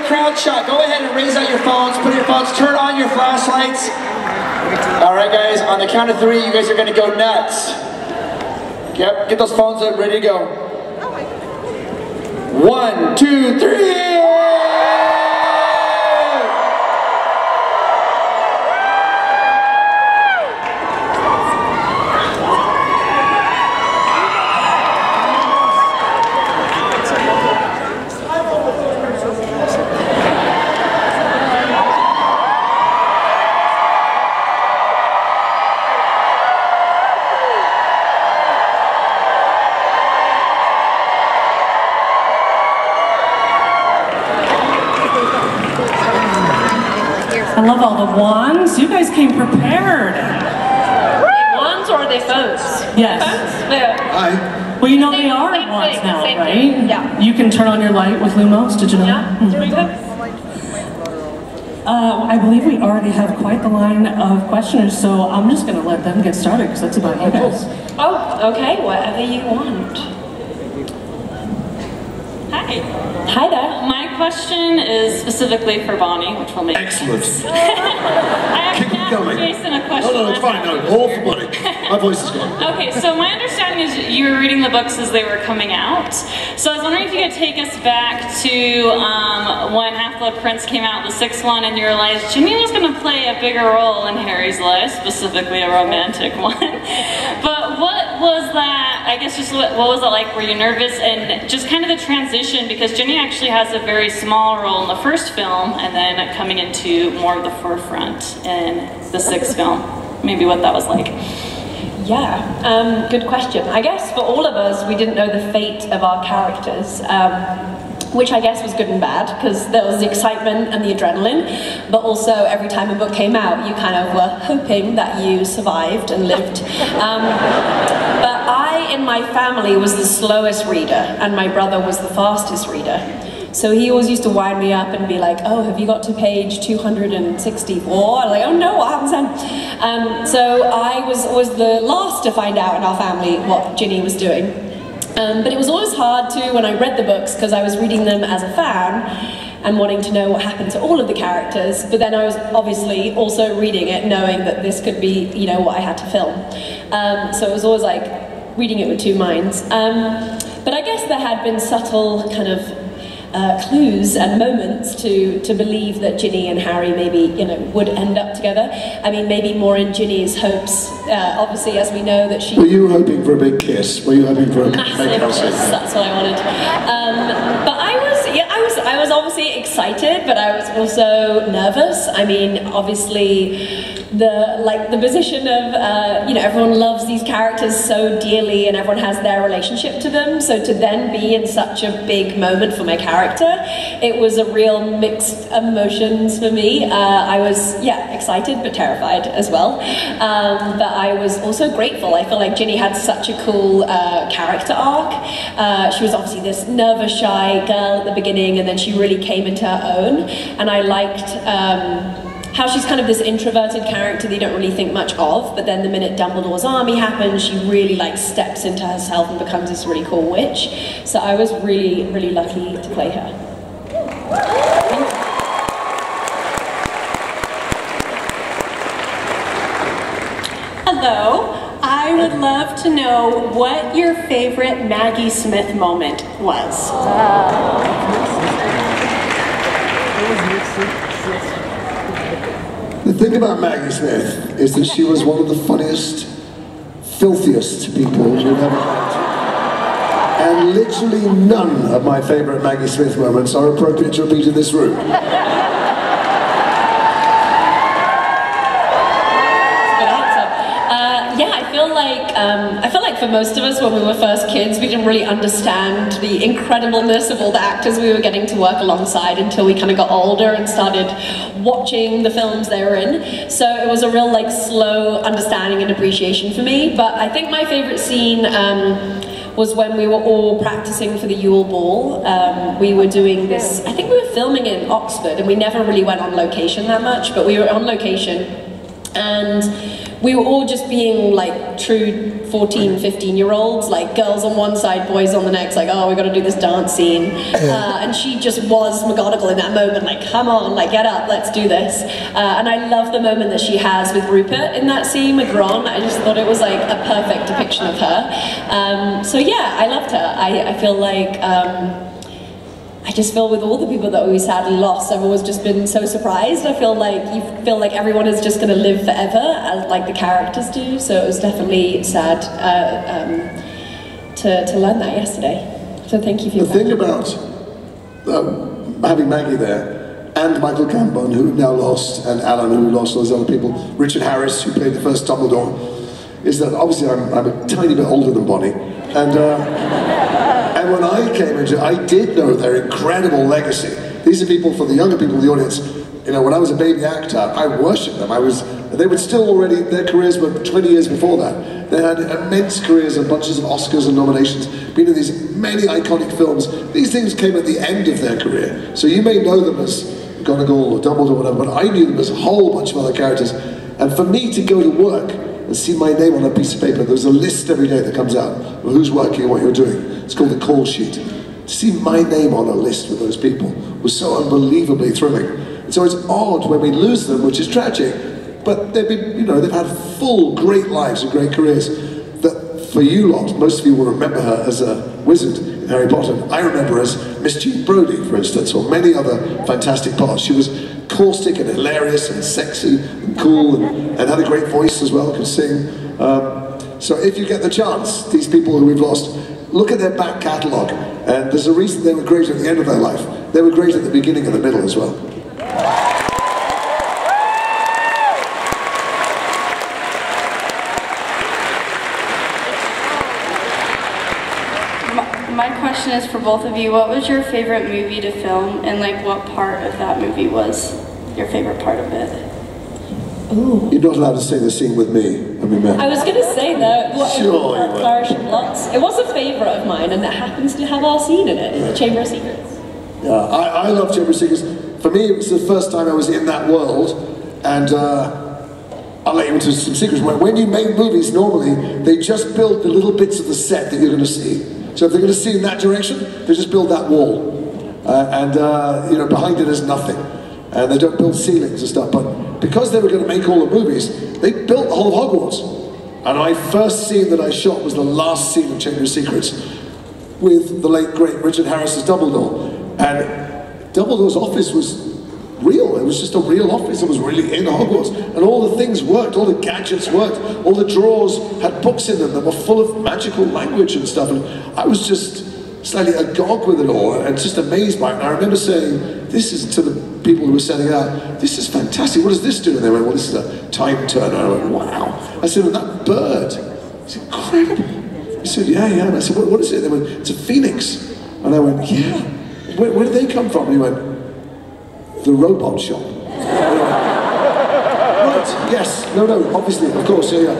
crowd shot. Go ahead and raise out your phones, put your phones, turn on your flashlights. All right, guys, on the count of 3, you guys are gonna go nuts. Yep, get those phones up, ready to go. 1, 2, 3! I love all the wands. You guys came prepared. Wands or are they phones? Yes. Hi. Well, you know they are wands now, right? Yeah. You can turn on your light with Lumos. Did you know? Yeah. I believe we already have quite the line of questioners, so I'm just going to let them get started because that's about you guys. Oh, okay. Whatever you want. Hi. Hi there. My question is specifically for Bonnie, which will make Excellent. sense. I Keep asked going. Jason a question. No, it's fine. No, all for Bonnie. My voice is gone. Okay, so my understanding is you were reading the books as they were coming out. So I was wondering if you could take us back to when Half-Blood Prince came out, the 6th one, and you realized Ginny was going to play a bigger role in Harry's life, specifically a romantic one. But what was that, I guess just what was it like? Were you nervous? And just kind of the transition, because Ginny actually has a very small role in the first film, and then coming into more of the forefront in the 6th film. Maybe what that was like. Yeah, good question. I guess for all of us, we didn't know the fate of our characters, which I guess was good and bad, because there was the excitement and the adrenaline, but also every time a book came out, you kind of were hoping that you survived and lived. But I, in my family, was the slowest reader, and my brother was the fastest reader. So he always used to wind me up and be like, oh, have you got to page 264? I'm like, oh no, what happens then? So I was the last to find out in our family what Ginny was doing. But it was always hard to, when I read the books, because I was reading them as a fan and wanting to know what happened to all of the characters, but then I was obviously also reading it knowing that this could be, you know, what I had to film. So it was always like reading it with two minds. But I guess there had been subtle kind of clues and moments to believe that Ginny and Harry maybe, you know, would end up together. I mean, maybe more in Ginny's hopes. Obviously, as we know that she... Were you hoping for a big kiss? Were you hoping for a massive kiss? That's what I wanted. But I was obviously excited, but I was also nervous. I mean, obviously, the position of you know, everyone loves these characters so dearly, and everyone has their relationship to them. So to then be in such a big moment for my character, it was a real mixed emotions for me. I was excited but terrified as well. But I was also grateful. I feel like Ginny had such a cool character arc. She was obviously this nervous, shy girl at the beginning, and then she really came into her own. And I liked how she's kind of this introverted character that you don't really think much of, but then the minute Dumbledore's army happens, she really like steps into herself and becomes this really cool witch. So I was really, really lucky to play her. Hello. I would love to know what your favorite Maggie Smith moment was. The thing about Maggie Smith is that she was one of the funniest, filthiest people you've ever met. And literally none of my favourite Maggie Smith moments are appropriate to repeat in this room. I feel like for most of us when we were first kids, we didn't really understand the incredibleness of all the actors we were getting to work alongside until we kind of got older and started watching the films they were in. So it was a real like slow understanding and appreciation for me. But I think my favorite scene was when we were all practicing for the Yule Ball. We were doing this, I think we were filming in Oxford, and we never really went on location that much, but we were on location. And we were all just being like true 14, 15-year-olds, like girls on one side, boys on the next, like, oh, we got to do this dance scene. And she just was McGonagall in that moment, like, come on, like, get up, let's do this. And I love the moment that she has with Rupert in that scene with Ron. I just thought it was like a perfect depiction of her. So yeah, I loved her. I feel like, I just feel with all the people that we sadly lost, I've always just been so surprised. I feel like you feel like everyone is just going to live forever, as like the characters do. So it was definitely sad to learn that yesterday. So thank you for your The thing about having Maggie there, and Michael Gambon, who now lost, and Alan, who lost, all those other people, Richard Harris, who played the first Dumbledore, is that obviously I'm a tiny bit older than Bonnie, and when I came into it, I did know their incredible legacy. These are people, for the younger people in the audience, you know, when I was a baby actor, I worshipped them. They were still already, their careers were 20 years before that. They had immense careers and bunches of Oscars and nominations, been in these many iconic films. These things came at the end of their career. So you may know them as McGonagall or Dumbledore or whatever, but I knew them as a whole bunch of other characters. And for me to go to work and see my name on a piece of paper, there's a list every day that comes out of who's working and what you're doing. It's called the call sheet. To see my name on a list with those people was so unbelievably thrilling. And so it's odd when we lose them, which is tragic, but they've been, you know, they've had full, great lives and great careers. That for you lot, most of you will remember her as a wizard in Harry Potter. I remember her as Miss Jean Brodie, for instance, or many other fantastic parts. She was caustic and hilarious and sexy and cool and had a great voice as well, could sing. So if you get the chance, these people who we've lost, look at their back catalogue, and there's a reason they were great at the end of their life. They were great at the beginning and the middle as well. My question is for both of you. What was your favorite movie to film, and like what part of that movie was your favorite part of it? Ooh. You're not allowed to say the scene with me. I was going to say that. Sure you were. Flourish and Lots. It was a favourite of mine, and it happens to have our scene in it. It's the Chamber of Secrets. Yeah, I love Chamber of Secrets. For me, it was the first time I was in that world, and I'll let you into some secrets. When you make movies, normally, they just build the little bits of the set that you're going to see. So if they're going to see in that direction, they just build that wall. You know, behind it is nothing. And they don't build ceilings and stuff, but because they were going to make all the movies, they built the whole of Hogwarts. And my first scene that I shot was the last scene of Chamber of Secrets with the late, great Richard Harris as Dumbledore. And Dumbledore's office was real. It was just a real office. It was really in Hogwarts. And all the things worked, all the gadgets worked, all the drawers had books in them that were full of magical language and stuff. And I was just slightly agog with it all and just amazed by it. And I remember saying, this is to the people who were setting it out, this is fantastic, what does this do? And they went, well, this is a time turner. And I went, wow. I said, well, that bird, it's incredible. He said, yeah. And I said, what is it? They went, it's a phoenix. And I went, yeah. Where did they come from? And he went, the robot shop. Right, yes, no, obviously, of course, yeah.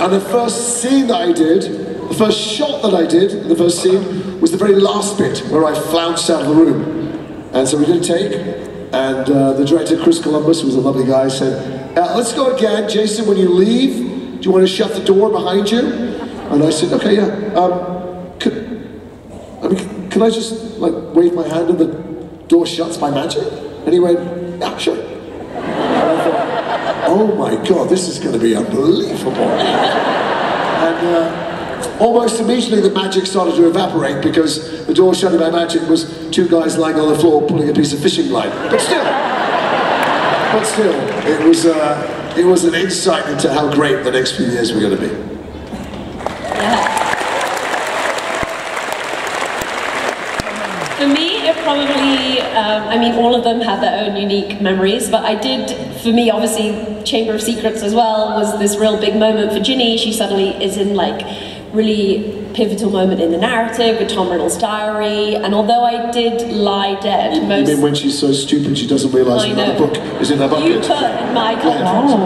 And the first scene that I did, the first shot that I did, the first scene, was the very last bit where I flounced out of the room. And so we did a take, and the director, Chris Columbus, who was a lovely guy, said, let's go again, Jason, when you leave, do you want to shut the door behind you? And I said, okay, yeah. Can I just, like, wave my hand and the door shuts by magic? And he went, yeah, sure. And I thought, oh my God, this is going to be unbelievable. And almost immediately the magic started to evaporate because the door shutting by magic was two guys lying on the floor pulling a piece of fishing line. But still, it was an insight into how great the next few years were going to be. Yeah. For me, it probably, I mean, all of them had their own unique memories, but I did, for me, obviously, Chamber of Secrets as well was this real big moment for Ginny. She suddenly is in, like, really pivotal moment in the narrative with Tom Riddle's diary, and although I did lie dead You mean when she's so stupid she doesn't realise that book is in her bucket? You put in my contract.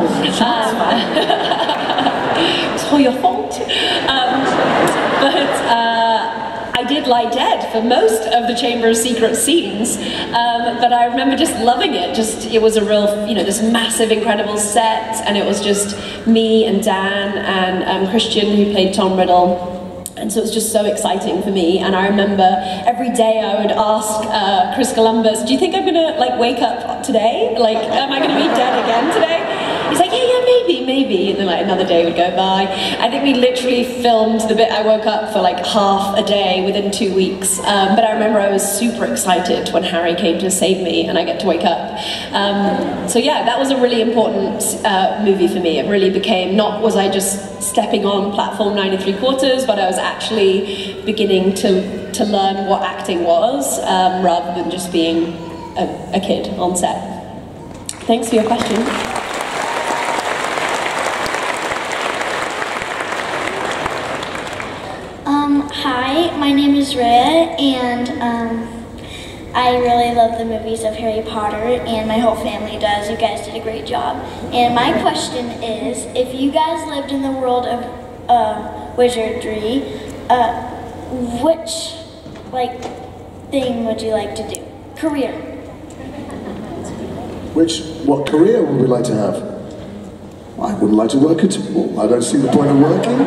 It's all your fault. But I did did lie dead for most of the Chamber of Secrets scenes, but I remember just loving it. It was a real, you know, this massive, incredible set, and it was just me and Dan and Christian, who played Tom Riddle. And so it was just so exciting for me, and I remember every day I would ask Chris Columbus, do you think I'm gonna like wake up today? Like, am I gonna be dead again today? He's like, yeah, maybe. And then like another day would go by. I think we literally filmed the bit I woke up for like half a day within 2 weeks. But I remember I was super excited when Harry came to save me and I get to wake up. So yeah, that was a really important movie for me. It really became, not was I just stepping on platform 9 3/4, but I was actually beginning to learn what acting was, rather than just being a kid on set. Thanks for your question. Hi, my name is Rhea, and I really love the movies of Harry Potter, and my whole family does. You guys did a great job. And my question is, if you guys lived in the world of wizardry, which thing would you like to do? Career. What career would we like to have? I wouldn't like to work at all. I don't see the point of working.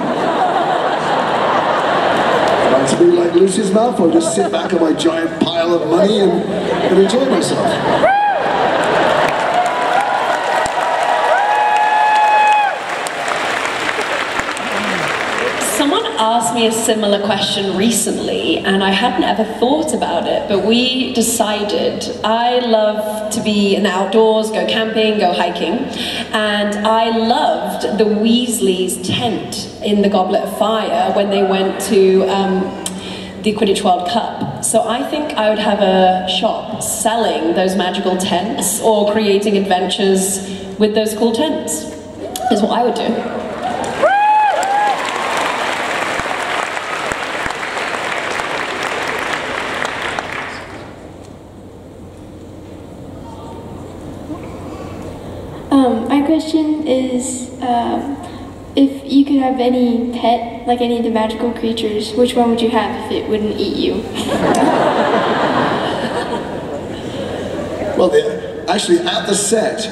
To be like Lucy's Malfoy, just sit back on my giant pile of money and enjoy myself. Someone asked me a similar question recently, and I hadn't ever thought about it, but we decided I love to be in the outdoors, go camping, go hiking, and I loved the Weasleys' tent in the Goblet of Fire when they went to the Quidditch World Cup. So I think I would have a shop selling those magical tents or creating adventures with those cool tents, is what I would do. My question is, if you could have any pet, like any of the magical creatures, which one would you have if it wouldn't eat you? Well, actually, at the set,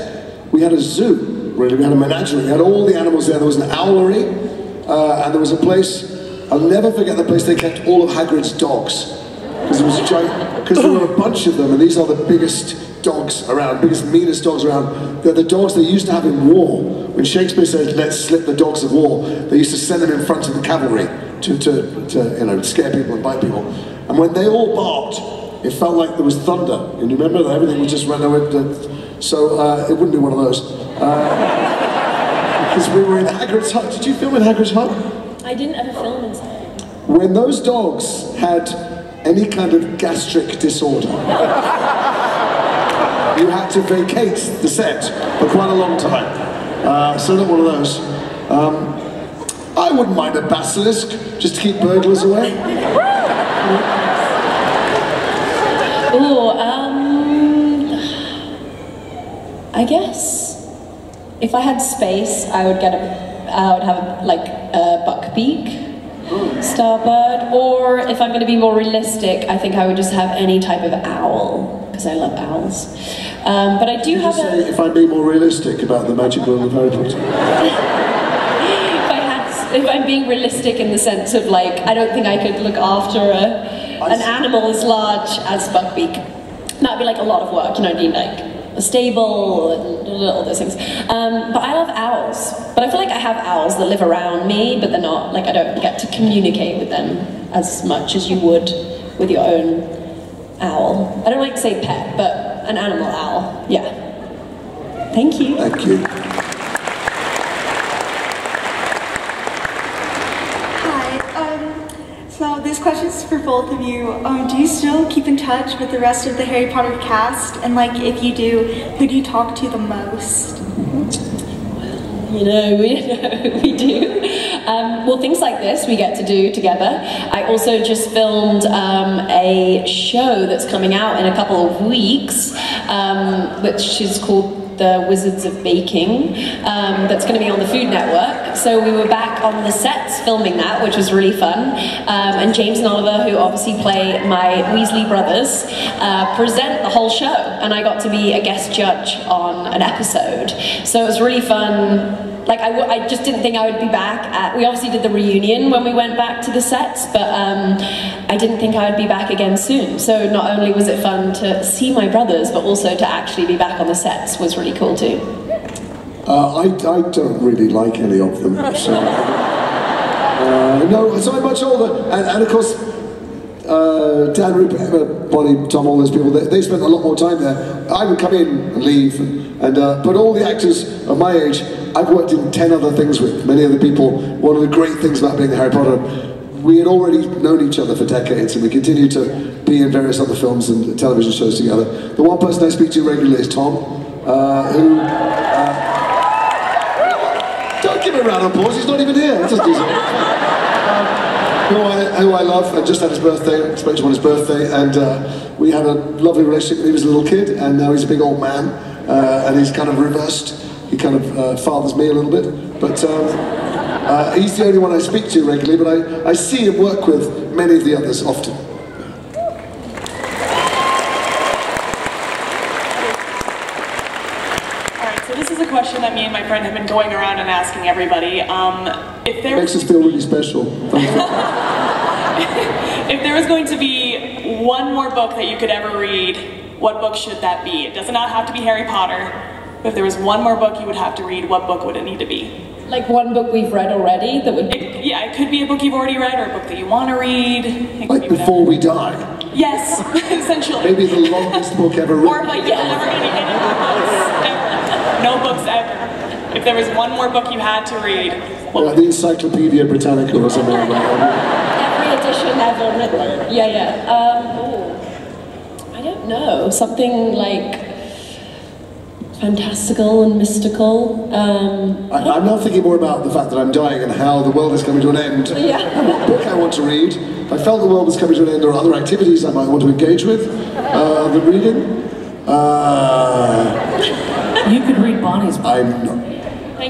we had a zoo, really. We had a menagerie. We had all the animals there. There was an owlery, and there was a place, I'll never forget the place they kept all of Hagrid's dogs. Because there was a giant, because there were a bunch of them, and these are the biggest dogs around, biggest, meanest dogs around. They're the dogs they used to have in war. When Shakespeare said, let's slip the dogs of war, they used to send them in front of the cavalry to scare people and bite people. And when they all barked, it felt like there was thunder. And you remember that everything was just run over. So it wouldn't be one of those. Because we were in Hagrid's hut. Did you film in Hagrid's hut? I didn't ever film inside. When those dogs had any kind of gastric disorder, you had to vacate the set for quite a long time. So not one of those. I wouldn't mind a basilisk, just to keep burglars away. Ooh, I guess if I had space, I would have a buckbeak starbird, or if I'm going to be more realistic, I think I would just have any type of owl, because I love owls. But I do have a... if I'd be more realistic about the magic world of Harry Potter? If I'm being realistic in the sense of I don't think I could look after an animal as large as buckbeak. That'd be a lot of work, you know, I'd need a stable, all those things. But I love owls. But I feel like I have owls that live around me, but they're not, I don't get to communicate with them as much as you would with your own owl. I don't like to say pet, but an animal owl, yeah. Thank you. Thank you. So this question is for both of you. Do you still keep in touch with the rest of the Harry Potter cast? And if you do, who do you talk to the most? You know, we do. Well, things like this we get to do together. I also just filmed a show that's coming out in a couple of weeks, which is called The Wizards of Baking, that's going to be on the Food Network. So we were back on the sets filming that, which was really fun. And James and Oliver, who obviously play my Weasley brothers, present the whole show. And I got to be a guest judge on an episode. So it was really fun. Like, I just didn't think I would be back we obviously did the reunion when we went back to the sets, but I didn't think I would be back again soon. So not only was it fun to see my brothers, but also to actually be back on the sets was really cool too. I don't really like any of them, so... no, so I'm much older, and of course, Dan, Rupert, Emma, Bonnie, Tom, all those people, they spent a lot more time there. I would come in and leave, but all the actors of my age, I've worked in 10 other things with, many other people. One of the great things about being Harry Potter, we had already known each other for decades, and we continue to be in various other films and television shows together. The one person I speak to regularly is Tom, who... don't give him a round of applause, he's not even here. That's just who I love. I just had his birthday, I spoke to him on his birthday, and we had a lovely relationship when he was a little kid, and now he's a big old man, and he's kind of reversed. He kind of fathers me a little bit, but he's the only one I speak to regularly, but I see him work with many of the others often. Alright, so this is a question that me and my friend have been going around and asking everybody. If there Makes us feel really special. If there was going to be one more book that you could ever read, what book should that be? It does not have to be Harry Potter. If there was one more book you would have to read, what book would it need to be? Like one book we've read already that would... Yeah, it could be a book you've already read or a book that you want to read. Like Before We Die? Yes, essentially. Maybe the longest book ever written. Or like, you're never going to need any more books, ever. No books ever. If there was one more book you had to read, the Encyclopedia Britannica or something like that. Every edition ever written. Yeah. I don't know. Something like... fantastical and mystical. I'm now thinking more about the fact that I'm dying and how the world is coming to an end. Yeah. And what book I want to read. If I felt the world was coming to an end, there are other activities I might want to engage with than reading. You could read Bonnie's book.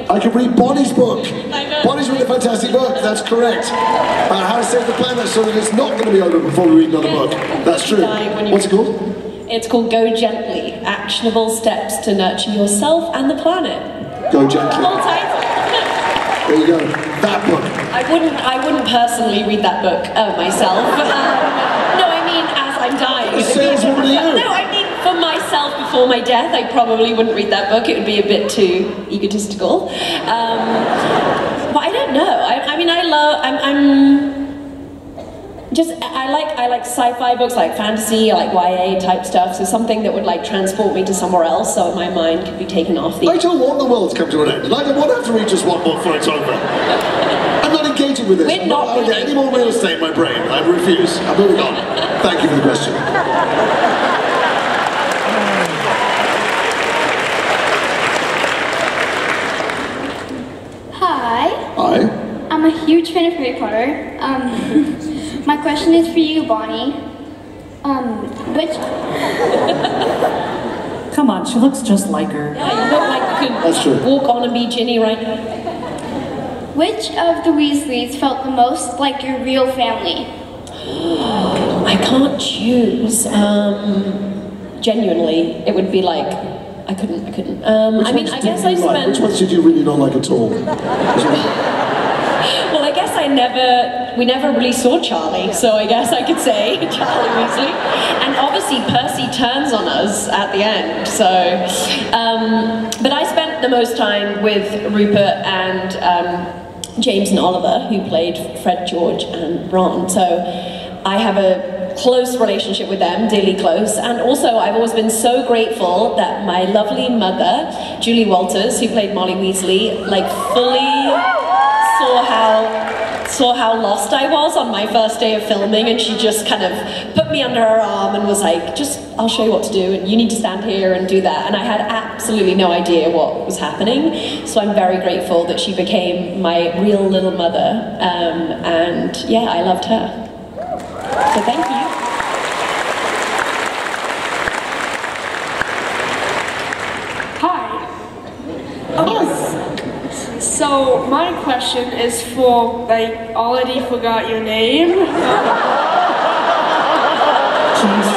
I could read Bonnie's book. Bonnie's really a fantastic book, that's correct. About how to save the planet so that it's not going to be over before we read another book. That's true. What's it called? It's called Go Gently, Actionable Steps to Nurture Yourself and the Planet. Go Gently. Full title. There you go, that book. I wouldn't personally read that book myself. No, I mean as I'm dying. Saleswoman are you? No, I mean for myself before my death, I probably wouldn't read that book. It would be a bit too egotistical. But I don't know. I like sci-fi books, like fantasy, like YA type stuff, so something that would like transport me to somewhere else so my mind could be taken off the... I don't want the world to come to an end, and I don't want to have to read just one book before it's over. I'm not engaging with this. We're not I don't get any more real estate in my brain. I refuse. I'm moving on. Thank you for the question. Hi. Hi. I'm a huge fan of Harry Potter. My question is for you, Bonnie. Come on, she looks just like her. Yeah, you look like you could walk on and be Ginny right now. Which of the Weasleys felt the most like your real family? I can't choose. Genuinely, it would be like, I couldn't. I guess I spent... Which ones did you really not like at all? Well, I guess we never really saw Charlie, so I guess I could say Charlie Weasley. And obviously Percy turns on us at the end, so... but I spent the most time with Rupert and James and Oliver, who played Fred, George and Ron, so I have a close relationship with them, dearly close, and also I've always been so grateful that my lovely mother, Julie Walters, who played Molly Weasley, like fully saw how lost I was on my first day of filming, and she just kind of put me under her arm and was like, I'll show you what to do, and you need to stand here and do that, and I had absolutely no idea what was happening, so I'm very grateful that she became my real little mother, and yeah, I loved her. So thank you. Hi, So my question is for, like, already forgot your name.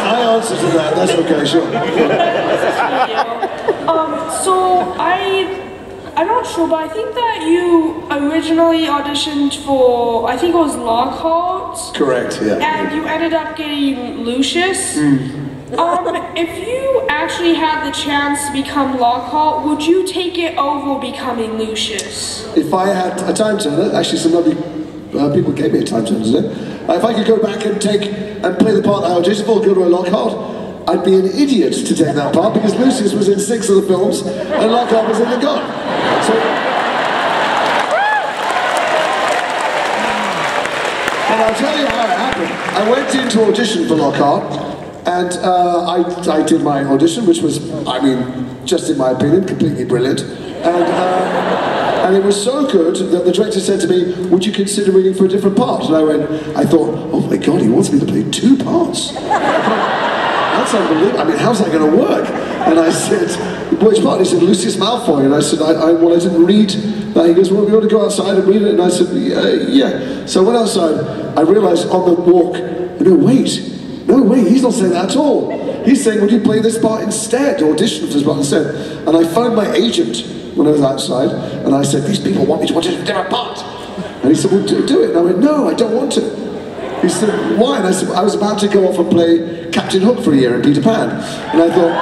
I answered to that, that's okay, sure. So I'm not sure, but I think that you originally auditioned for, I think it was Lockhart. Correct, yeah. And you ended up getting Lucius. If you actually had the chance to become Lockhart, would you take it over becoming Lucius? If I had a time turner, actually some lovely people gave me a time turner today. If I could go back and play the part I auditioned for, Gilroy Lockhart, I'd be an idiot to take that part because Lucius was in 6 of the films and Lockhart was in The God. So, and I'll tell you how it happened. I went in to audition for Lockhart, and I did my audition, which was, I mean, just in my opinion, completely brilliant. And it was so good that the director said to me, would you consider reading for a different part? And I thought, oh my God, he wants me to play 2 parts. That's unbelievable. I mean, how's that going to work? And I said, which part? He said, Lucius Malfoy. And I said, well, I didn't read that. He goes, well, we want to go outside and read it. And I said, yeah. So I went outside. I realized on the walk, no, wait, he's not saying that at all. He's saying, would you play this part instead? Audition for this part instead. And I phoned my agent when I was outside, and I said, these people want me to audition for a different part. And he said, well, do it. And I went, no, I don't want to. He said, why? And I said, I was about to go off and play Captain Hook for a year in Peter Pan. And I thought,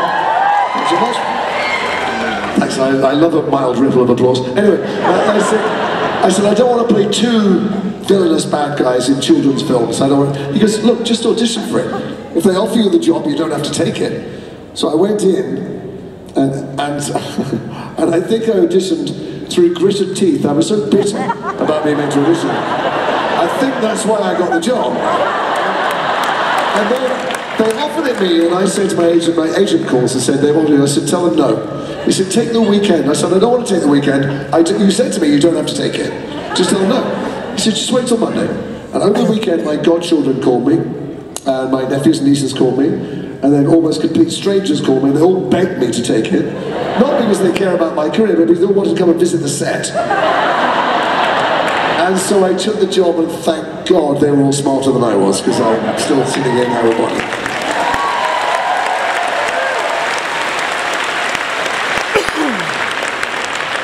thanks so much. Thanks, I love a mild ripple of applause. Anyway, I said, I don't want to play 2 villainous bad guys in children's films. I don't want. He goes, look, just audition for it. If they offer you the job, you don't have to take it. So I went in, and I think I auditioned through gritted teeth. I was so bitter about being meant to audition. I think that's why I got the job. And then they offered it me, and I said to my agent calls and said, they wanted it. I said, tell them no. He said, take the weekend. I said, I don't want to take the weekend. You said to me, you don't have to take it. Just tell them no. He said, just wait till Monday. And over the weekend, my godchildren called me, and my nephews and nieces called me, and then almost complete strangers called me, and they all begged me to take it. Not because they care about my career, but because they all wanted to come and visit the set. And so I took the job, and thank God they were all smarter than I was, because I'm still sitting here now with one.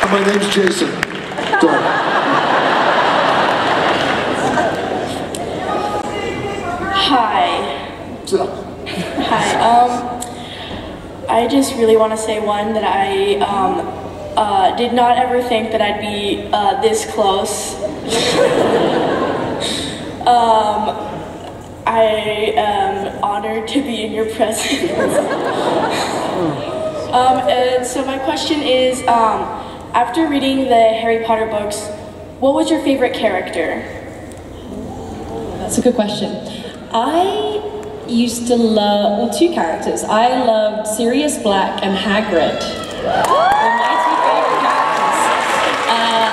And my name's Jason. Hi. Hi. I just really want to say that I did not ever think that I'd be this close. I am honored to be in your presence. And so my question is, after reading the Harry Potter books, what was your favorite character? That's a good question. I used to love, well, 2 characters. I loved Sirius Black and Hagrid. They're my 2 favorite characters.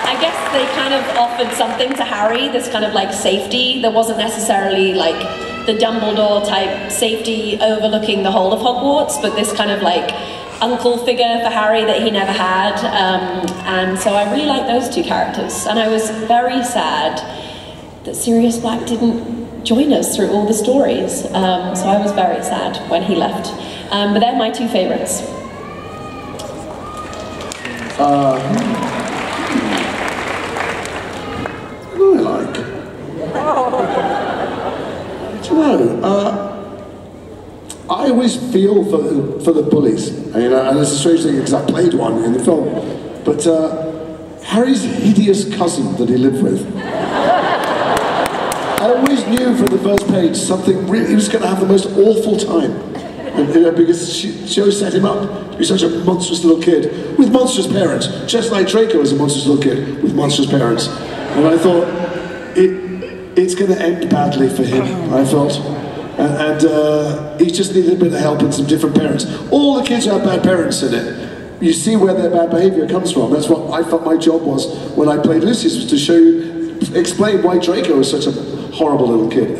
I guess they kind of offered something to Harry, this kind of like safety. There wasn't necessarily like the Dumbledore type safety overlooking the whole of Hogwarts, but this kind of like uncle figure for Harry that he never had. And so I really liked those 2 characters. And I was very sad that Sirius Black didn't join us through all the stories. So I was very sad when he left. But they're my 2 favorites. Who do I like? Do you know, I always feel for the bullies. And it's a strange thing because I played one in the film. But Harry's hideous cousin that he lived with. I always knew from the first page something really, he was going to have the most awful time. And, because she always set him up to be such a monstrous little kid with monstrous parents, just like Draco is a monstrous little kid with monstrous parents. And I thought, it's going to end badly for him, I felt. And he just needed a bit of help and some different parents. All the kids have bad parents in it. You see where their bad behavior comes from. That's what I felt my job was when I played Lucius, was to show you, explain why Draco was such a horrible little kid,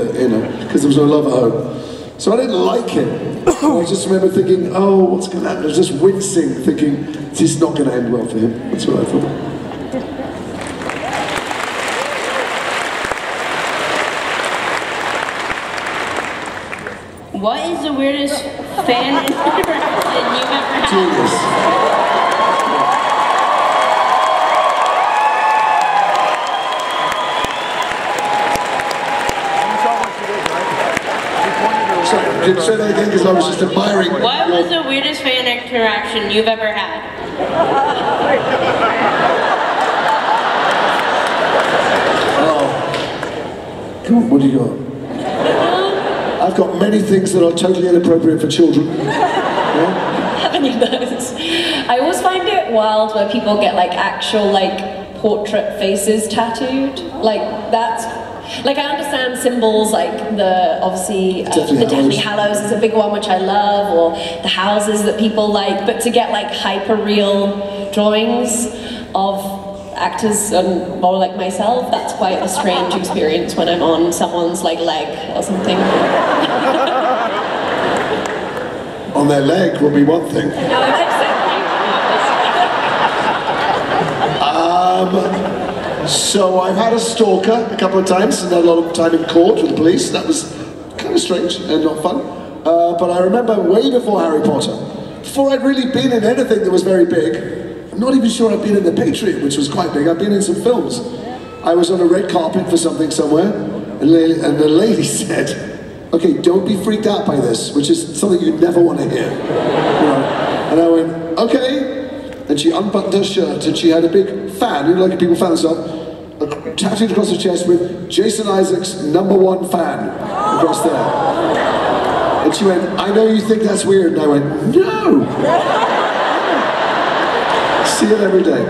because there was no love at home. So I didn't like him. I just remember thinking, oh, what's going to happen? I was just wincing, thinking, this is not going to end well for him. That's what I thought. What is the weirdest fan interaction you've ever had? Genius. Sorry, can you say that again? Because I was just admiring. What was the weirdest fan interaction you've ever had? Oh. Come on, what do you got? I've got many things that are totally inappropriate for children. Yeah? Have any of those? I always find it wild where people get like actual like portrait faces tattooed. Like that's, like I understand symbols like the, obviously the Deathly Hallows is a big one which I love, or the houses that people like, but to get like hyper real drawings of actors and more like myself, that's quite a strange experience when I'm on someone's like leg or something. On their leg would be one thing. So I've had a stalker a couple of times and had a lot of time in court with the police. That was kind of strange and not fun. But I remember way before Harry Potter, before I'd really been in anything that was very big. I'm not even sure I've been in The Patriot, which was quite big. I've been in some films. I was on a red carpet for something somewhere, and the lady said, okay, don't be freaked out by this, which is something you never want to hear. You know? And I went, okay. And she unbuttoned her shirt, and she had a big fan, you know, like people fan themselves, tattooed across her chest with Jason Isaacs' #1 fan across there. And she went, I know you think that's weird. And I went, no. See it every day.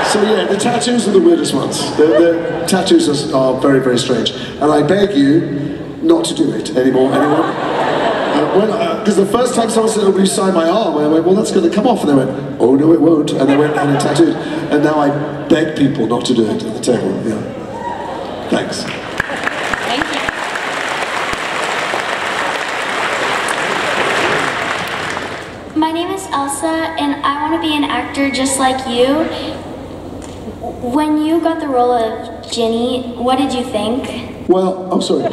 So yeah, the tattoos are the weirdest ones. The tattoos are very, very strange. And I beg you not to do it anymore, anyone. Because the first time someone said, oh, will you sign my arm? I went, well, that's going to come off. And they went, oh, no, it won't. And they went and they tattooed. And now I beg people not to do it at the table. Yeah. Thanks. Thank you. My name is Elsa, and I want to be an actor just like you. When you got the role of Ginny, what did you think? Well, oh, sorry.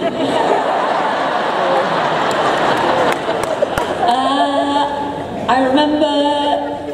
I remember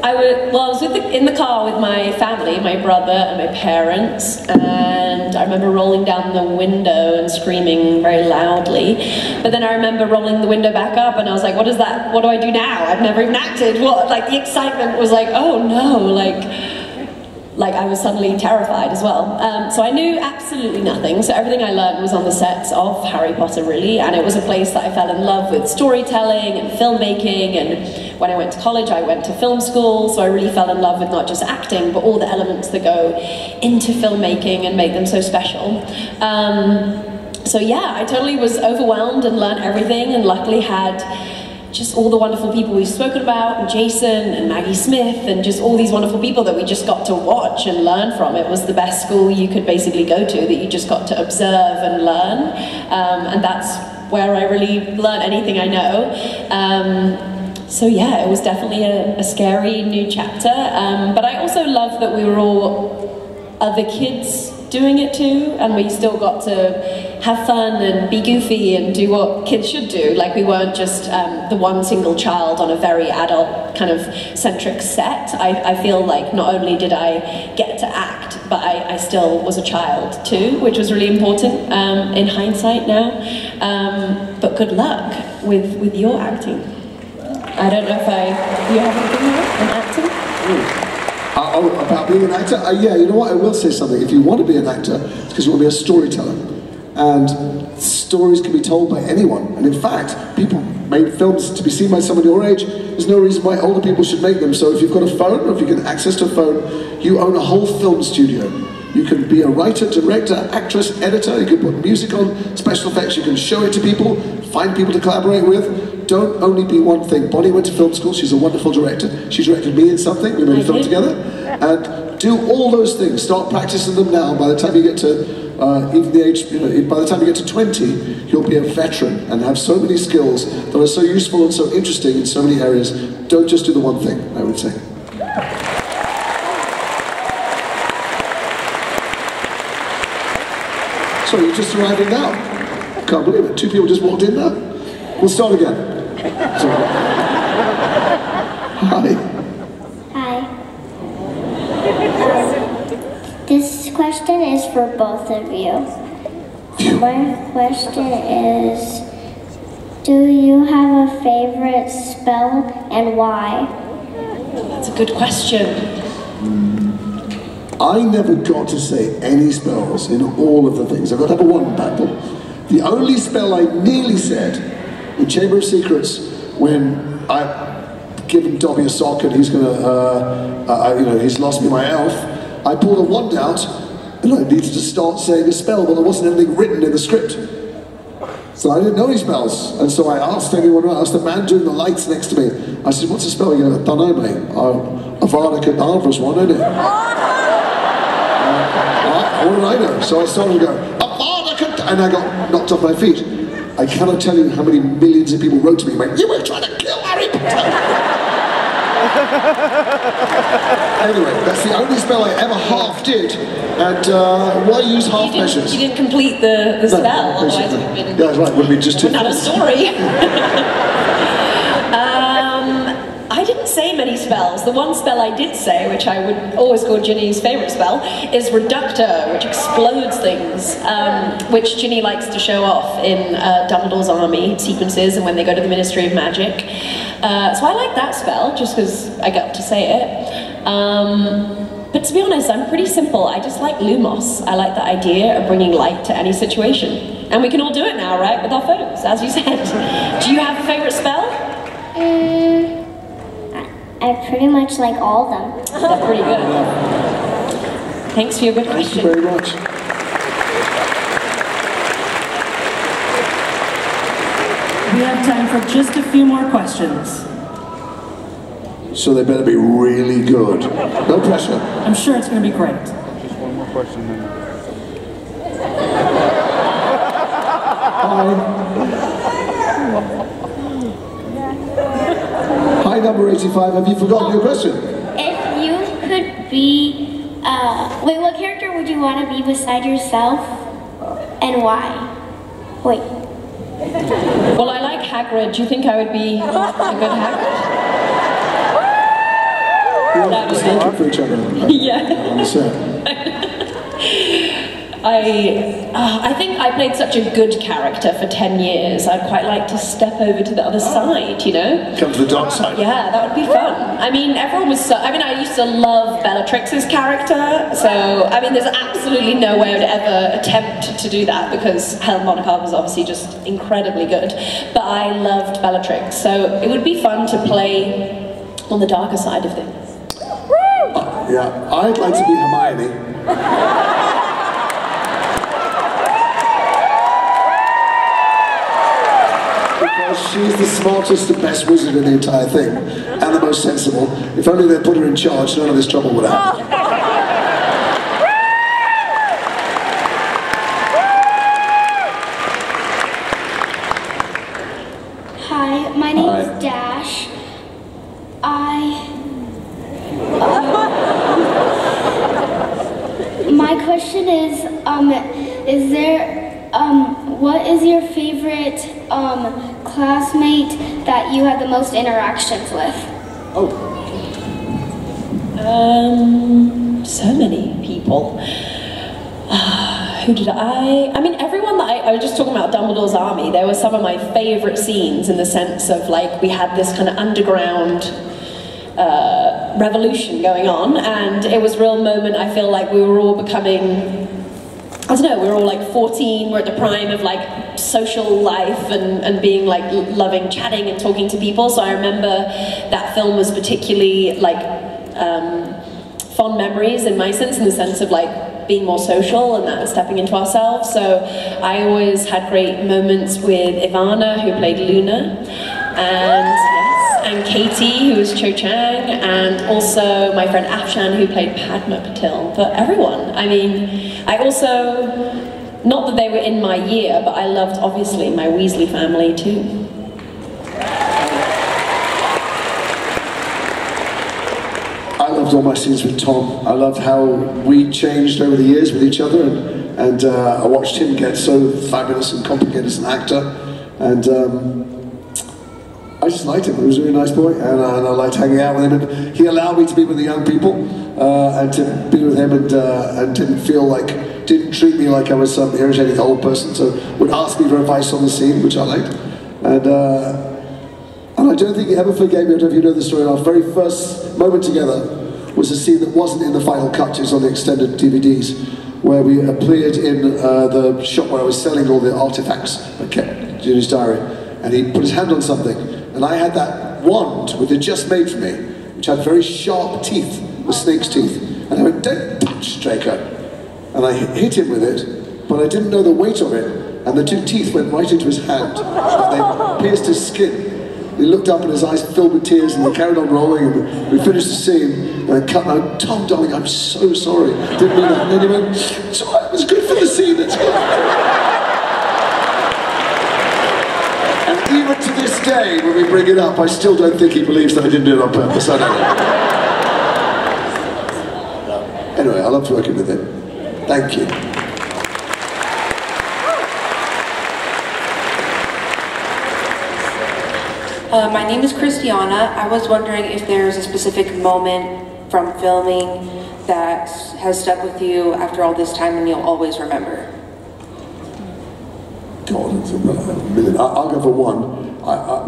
I was in the car with my family, my brother and my parents, and I remember rolling down the window and screaming very loudly. But then I remember rolling the window back up and I was like, what is that? What do I do now? I've never even acted. What? Like the excitement was like, oh no, like I was suddenly terrified as well. So I knew absolutely nothing. So everything I learned was on the sets of Harry Potter, really, and it was a place that I fell in love with storytelling and filmmaking. And when I went to college, I went to film school, so I really fell in love with not just acting, but all the elements that go into filmmaking and make them so special. So yeah, I totally was overwhelmed and learned everything, and luckily had just all the wonderful people we've spoken about, and Jason and Maggie Smith, and just all these wonderful people that we just got to watch and learn from. It was the best school you could basically go to, that you just got to observe and learn, and that's where I really learned anything I know. So yeah, it was definitely a scary new chapter, but I also love that we were all other kids doing it too, and we still got to have fun and be goofy and do what kids should do. Like, we weren't just the one single child on a very adult kind of centric set. I feel like not only did I get to act, but I still was a child too, which was really important in hindsight now. But good luck with your acting. I don't know if you have anything more on acting? About being an actor? Yeah, you know what, I will say something. If you want to be an actor, it's because you want to be a storyteller. And stories can be told by anyone. And in fact, people made films to be seen by someone your age. There's no reason why older people should make them. So if you've got a phone, or if you can access to a phone, you own a whole film studio. You can be a writer, director, actress, editor, you can put music on, special effects, you can show it to people, find people to collaborate with. Don't only be one thing. Bonnie went to film school, she's a wonderful director. She directed me in something, we made a film together. And do all those things, start practicing them now. By the time you get to, even the age, by the time you get to 20, you'll be a veteran and have so many skills that are so useful and so interesting in so many areas. Don't just do the one thing, I would say. So you're just arriving now? Can't believe it. 2 people just walked in there. We'll start again. Sorry. Hi. Hi. This question is for both of you. My question is, do you have a favorite spell and why? That's a good question. I never got to say any spells in all of the things. I got to have a one battle. The only spell I nearly said in Chamber of Secrets when I've given Dobby a sock and he's gonna, he's lost me my elf. I pulled a wand out and I needed to start saying a spell, but there wasn't anything written in the script. So I didn't know any spells, and so I asked anyone else. I asked the man doing the lights next to me. I said, "What's the spell?" He goes, "I don't know, mate. Avada Kedavra's one, isn't it?" What did I know? So I started to go, Avada Kedavra, and I got knocked off my feet. I cannot tell you how many millions of people wrote to me, "You were trying to kill Harry Potter." Anyway, that's the only spell I ever half did, and why use half measures? You didn't complete the spell, otherwise it would have been... Yeah, that's right, would have been just too... Not a story. I didn't say many spells. The one spell I did say, which I would always call Ginny's favourite spell, is Reductor, which explodes things, which Ginny likes to show off in Dumbledore's army sequences and when they go to the Ministry of Magic. So I like that spell, just because I got to say it. But to be honest, I'm pretty simple. I just like Lumos. I like the idea of bringing light to any situation. And we can all do it now, right, with our phones, as you said. Do you have a favourite spell? I pretty much like all of them. They're pretty good. Thanks for your good question. Thank you very much. We have time for just a few more questions. So they better be really good. No pressure. I'm sure it's going to be great. Just one more question then. Hi, number 85. Have you forgotten your question? If you could be, wait, what character would you want to be beside yourself, and why? Wait. Well, I like Hagrid. Do you think I would be a good Hagrid? We're looking for each other. Yeah. I think I played such a good character for 10 years. I'd quite like to step over to the other side, you know? Come to the dark side. Yeah, that would be fun. I mean, everyone was so... I mean, I used to love Bellatrix's character, so, I mean, there's absolutely no way I would ever attempt to do that because Helen Bonham was obviously just incredibly good. But I loved Bellatrix, so it would be fun to play on the darker side of things. Yeah, I'd like to be Hermione. Because she's the smartest and best wizard in the entire thing, and the most sensible. If only they'd put her in charge, none of this trouble would happen. Hi, my name is Dash. My question is what is your favorite classmate that you had the most interactions with? So many people. Who did I mean, everyone that I was just talking about Dumbledore's army, there were some of my favourite scenes in the sense of, like, we had this kind of underground revolution going on, and it was a real moment. I feel like we were all becoming, I don't know, we were all like 14, we're at the prime of like social life and being like loving chatting and talking to people. So I remember that film was particularly like fond memories in my sense, in the sense of like being more social and that stepping into ourselves. So I always had great moments with Ivana, who played Luna, and Katie, who was Cho Chang, and also my friend Afshan, who played Padma Patil. But everyone, I mean, I also, not that they were in my year, but I loved, obviously, my Weasley family too. I loved all my scenes with Tom. I loved how we changed over the years with each other, and And I watched him get so fabulous and complicated as an actor, and I just liked him. He was a really nice boy, and I liked hanging out with him. And he allowed me to be with the young people, and to be with him, and didn't treat me like I was some irritating old person. So would ask me for advice on the scene, which I liked, and I don't think he ever forgave me. I don't know if you know the story. Our very first moment together was a scene that wasn't in the final cut. It was on the extended DVDs, where we appeared in the shop where I was selling all the artifacts I kept in his diary, and he put his hand on something, and I had that wand which they'd just made for me, which had very sharp teeth, with snake's teeth, and I went, "Don't touch, Draco," and I hit him with it, but I didn't know the weight of it, and the two teeth went right into his hand, and they pierced his skin. He looked up and his eyes filled with tears, and they carried on rolling, and we finished the scene, and I cut out, "Tom, darling, I'm so sorry. Didn't mean that." And then he went, "It's all right, it was good for the scene, it's good." And even to this day, when we bring it up, I still don't think he believes that I didn't do it on purpose. I don't know. Anyway, I loved working with him. Thank you. My name is Christiana. I was wondering if there's a specific moment from filming that has stuck with you after all this time and you'll always remember. God, it's a million. I'll go for one.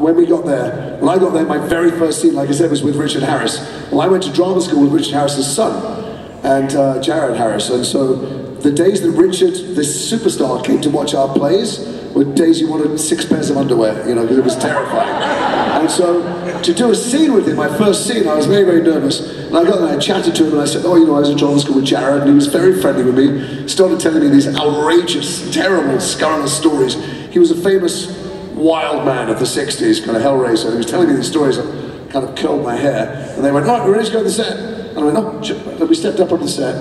When I got there, my very first scene, like I said, was with Richard Harris. Well, I went to drama school with Richard Harris's son, and Jared Harris, and so the days that Richard, this superstar, came to watch our plays were days you wanted 6 pairs of underwear, you know, because it was terrifying. And so, to do a scene with him, my first scene, I was very, very nervous. And I got there, I chatted to him, and I said, "Oh, you know, I was at drama school with Jared," and he was very friendly with me. Started telling me these outrageous, terrible, scurrilous stories. He was a famous wild man of the 60s, kind of hellraiser. And he was telling me these stories that kind of curled my hair. And they went, "Right, we're ready to go to the set." And I went, "Oh," and we stepped up on the set.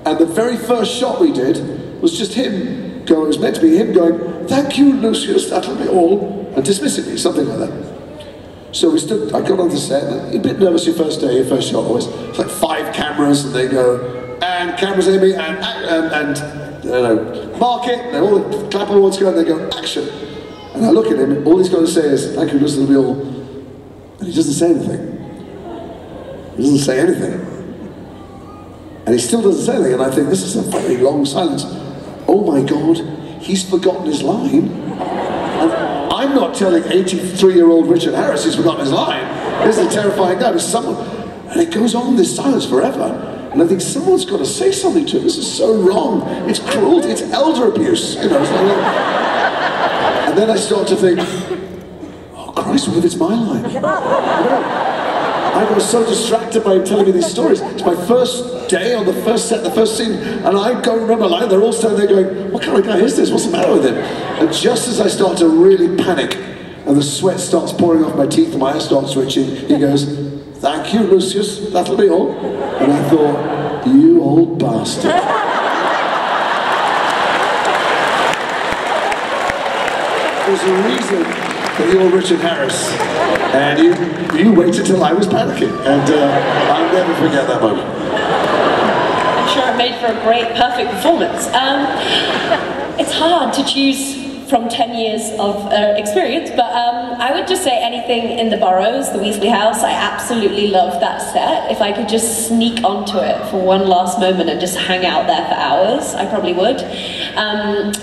And the very first shot we did was just him going, it was meant to be him going, "Thank you, Lucius, that'll be all," and dismissing me, something like that. So we stood, I got on the set, and you're a bit nervous your first day, your first shot always. It's like 5 cameras, and they go, "And cameras, Amy, and you know, mark it," and all the clap awards go, and they go, "Action." And I look at him, and all he's got to say is, "Thank you, Lucius, that'll be all," and he doesn't say anything. He doesn't say anything. And he still doesn't say anything, and I think, this is a very long silence. Oh my God, he's forgotten his line. And I'm not telling 83-year-old Richard Harris he's forgotten his line. This is a terrifying guy, but someone, and it goes on, this silence forever. And I think someone's got to say something to him. This is so wrong. It's cruelty, it's elder abuse, you know. And then I start to think, oh Christ, what if it's my line? I was so distracted by him telling me these stories. It's my first day on the first set, the first scene, and I can't remember a line. They're all standing there going, "What kind of guy is this? What's the matter with him?" And just as I start to really panic, and the sweat starts pouring off my teeth, and my eyes start switching, he goes, "Thank you, Lucius, that'll be all." And I thought, you old bastard. There's a reason that you're Richard Harris, and you waited till I was panicking, and I'll never forget that moment. I'm sure it made for a great, perfect performance. It's hard to choose from 10 years of experience, but I would just say anything in the Burrows, the Weasley house. I absolutely love that set. If I could just sneak onto it for one last moment and just hang out there for hours, I probably would. And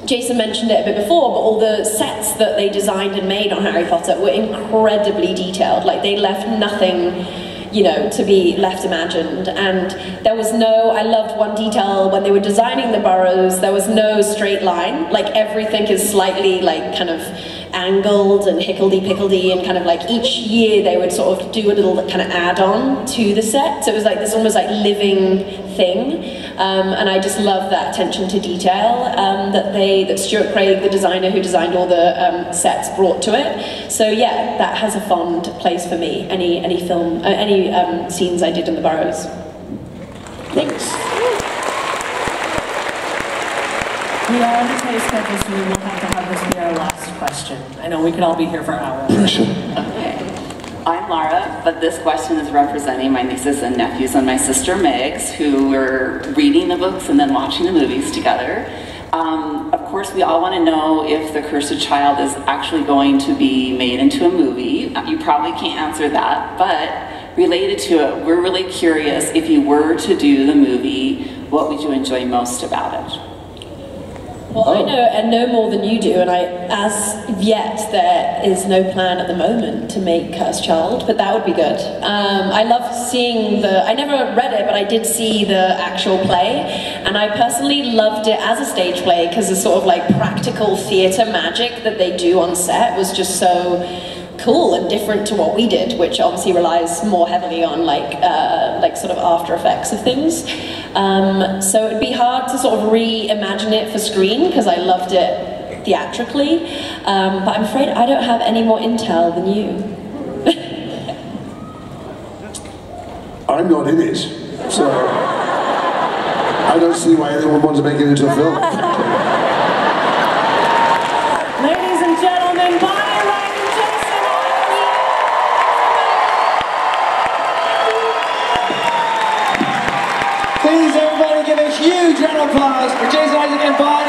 Jason mentioned it a bit before, but all the sets that they designed and made on Harry Potter were incredibly detailed. Like, they left nothing, you know, to be left imagined. And there was no, I loved one detail when they were designing the Burrows, there was no straight line. Like, everything is slightly, like, kind of angled and hickledy-pickledy, and kind of like each year they would sort of do a little kind of add-on to the set. So it was like this almost like living thing. And I just love that attention to detail that Stuart Craig, the designer who designed all the sets, brought to it. So yeah, that has a fond place for me. Any film, any scenes I did in the Burrows. Thanks. We are on the tight schedule, so we will have to have this be our last question. I know we could all be here for hours. Pressure. Okay. I'm Lara, but this question is representing my nieces and nephews and my sister Megs, who were reading the books and then watching the movies together. Of course, we all want to know if The Cursed Child is actually going to be made into a movie. You probably can't answer that, but related to it, we're really curious, if you were to do the movie, what would you enjoy most about it? Well, I know more than you do, and as yet, there is no plan at the moment to make Cursed Child, but that would be good. I loved seeing I never read it, but I did see the actual play, and I personally loved it as a stage play, because the sort of like practical theatre magic that they do on set was just so cool and different to what we did, which obviously relies more heavily on like sort of after effects of things. So it'd be hard to sort of reimagine it for screen because I loved it theatrically, but I'm afraid I don't have any more intel than you. I'm not in it, so I don't see why anyone wants to make it into a film. Ladies and gentlemen, bye, Wright and Jason. Please, everybody, give a huge round of applause for Jason Isaac and Bob.